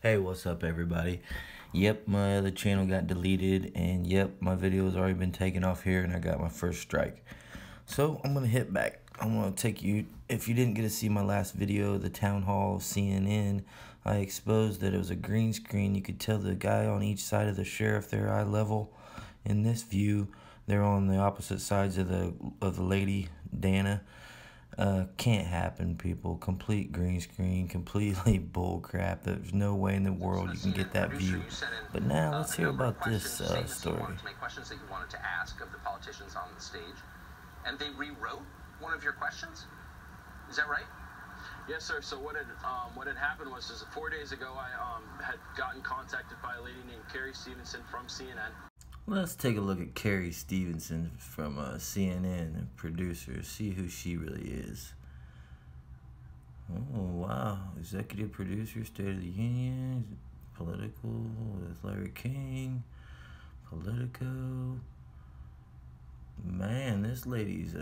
Hey, what's up, everybody? Yep, my other channel got deleted, and yep, my video has already been taken off here, and I got my first strike. So I'm gonna hit back. I'm gonna take you. If you didn't get to see my last video, the town hall of CNN, I exposed that it was a green screen. You could tell the guy on each side of the sheriff, they're eye level. In this view, they're on the opposite sides of the lady Dana. Can't happen, people. Complete green screen, completely bull crap. There's no way in the world you can get that view. But now let's hear about this story. To make questions that you wanted to ask of the politicians on the stage, and they rewrote one of your questions. Is that right? Yes, sir. So what had happened was 4 days ago, I had gotten contacted by a lady named Carrie Stevenson from CNN. Let's take a look at Carrie Stevenson from CNN, producer, see who she really is. Oh, wow. Executive producer, State of the Union, Political with Larry King, Politico. Man, this lady's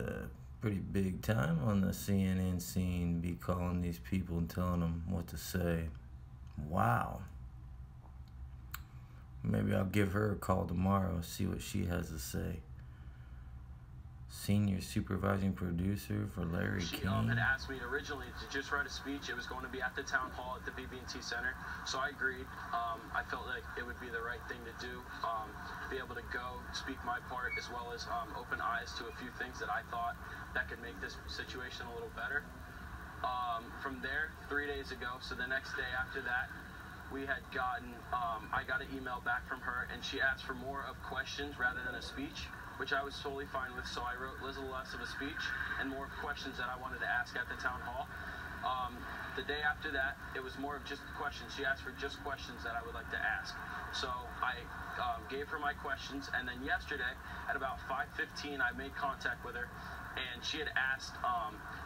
pretty big time on the CNN scene, be calling these people and telling them what to say. Wow. Maybe I'll give her a call tomorrow, see what she has to say. Senior supervising producer for Larry King. She had asked me originally to just write a speech. It was going to be at the town hall at the BB&T Center, so I agreed. I felt like it would be the right thing to do, be able to go speak my part, as well as open eyes to a few things that I thought that could make this situation a little better. From there, 3 days ago, so the next day after that, we had gotten, I got an email back from her, and she asked for more of questions rather than a speech, which I was totally fine with. So I wrote a little less of a speech and more questions that I wanted to ask at the town hall. The day after that, it was more of just questions. She asked for just questions that I would like to ask. So I gave her my questions, and then yesterday at about 5:15, I made contact with her, and she had asked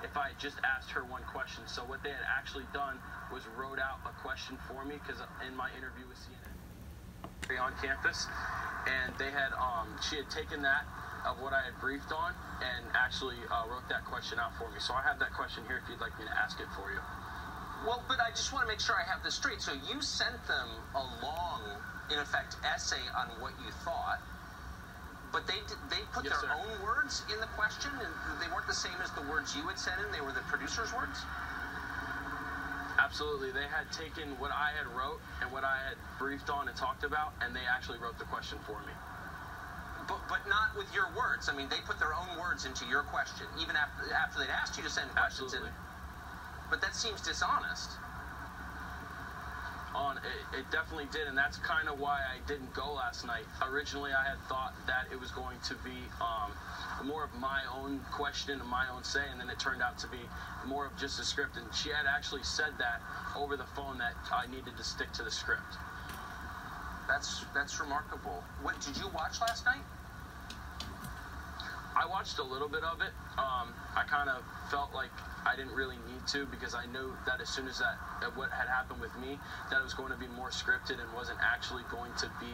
if I just asked her one question. So what they had actually done was wrote out a question for me, because in my interview with CNN on campus, and they had she had taken that of what I had briefed on and actually wrote that question out for me. So I have that question here if you'd like me to ask it for you. Well, but I just want to make sure I have this straight. So you sent them a long, in effect, essay on what you thought, but they put Yes, their sir. own words in the question, and they weren't the same as the words you had sent in. They were the producer's words. Absolutely. They had taken what I had wrote and what I had briefed on and talked about, and they actually wrote the question for me. But not with your words. I mean, they put their own words into your question, even after they'd asked you to send questions in. Absolutely. But that seems dishonest. It definitely did, and that's kind of why I didn't go last night. Originally, I had thought that it was going to be more of my own question and my own say, and then it turned out to be more of just a script. And she had actually said that over the phone, that I needed to stick to the script. That's remarkable. What did you watch last night? I watched a little bit of it. I kind of felt like I didn't really need to, because I knew that as soon as what had happened with me, that it was going to be more scripted and wasn't actually going to be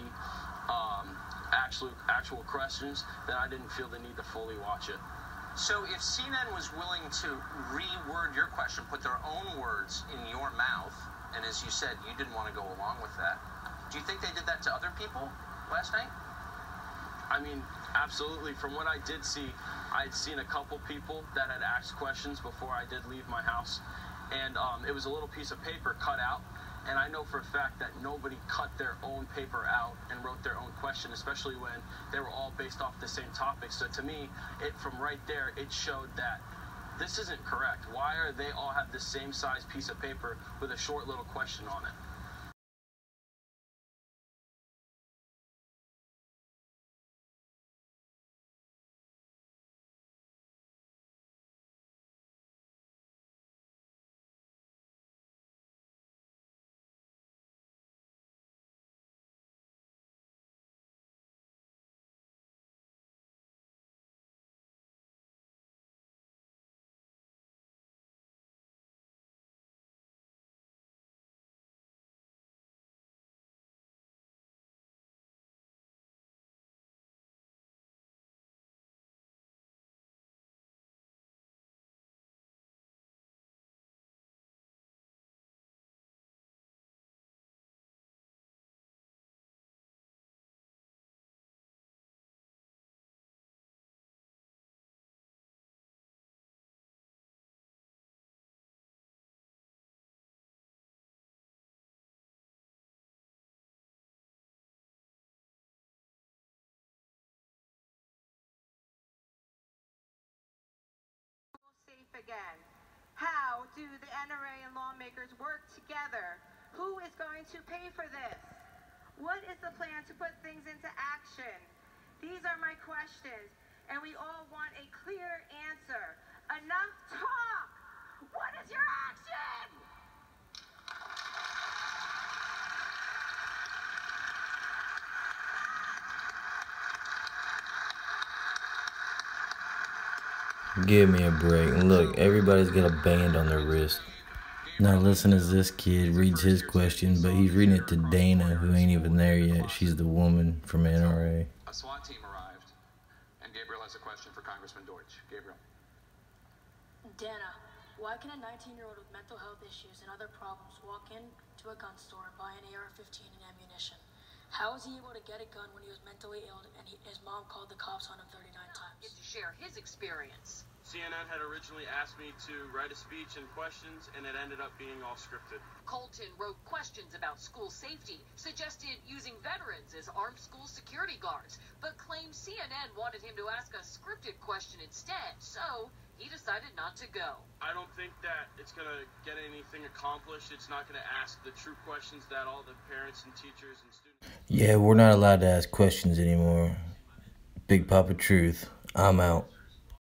actual questions, that I didn't feel the need to fully watch it. So if CNN was willing to reword your question, put their own words in your mouth, and as you said, you didn't want to go along with that, do you think they did that to other people last night? I mean, absolutely. From what I did see, I had seen a couple people that had asked questions before I did leave my house, and it was a little piece of paper cut out, and I know for a fact that nobody cut their own paper out and wrote their own question, especially when they were all based off the same topic. So to me, from right there, it showed that this isn't correct. Why are they all have the same size piece of paper with a short little question on it? again. How do the NRA and lawmakers work together? Who is going to pay for this? What is the plan to put things into action? These are my questions, and we all want a clear answer. Enough talk! What is your action? Give me a break. And look, everybody's got a band on their wrist. Now listen as this kid reads his question, but he's reading it to Dana, who ain't even there yet. She's the woman from NRA. A SWAT team arrived, and Gabriel has a question for Congressman Deutsch. Gabriel. Dana, why can a 19-year-old with mental health issues and other problems walk into a gun store and buy an AR-15 and ammunition? How was he able to get a gun when he was mentally ill and his mom called the cops on him 39 times? To share his experience. CNN had originally asked me to write a speech and questions, and it ended up being all scripted. Colton wrote questions about school safety, suggested using veterans as armed school security guards, but claimed CNN wanted him to ask a scripted question instead, so he decided not to go. I don't think that it's going to get anything accomplished. It's not going to ask the true questions that all the parents and teachers and students... Yeah, we're not allowed to ask questions anymore. Big Papa Truth. I'm out.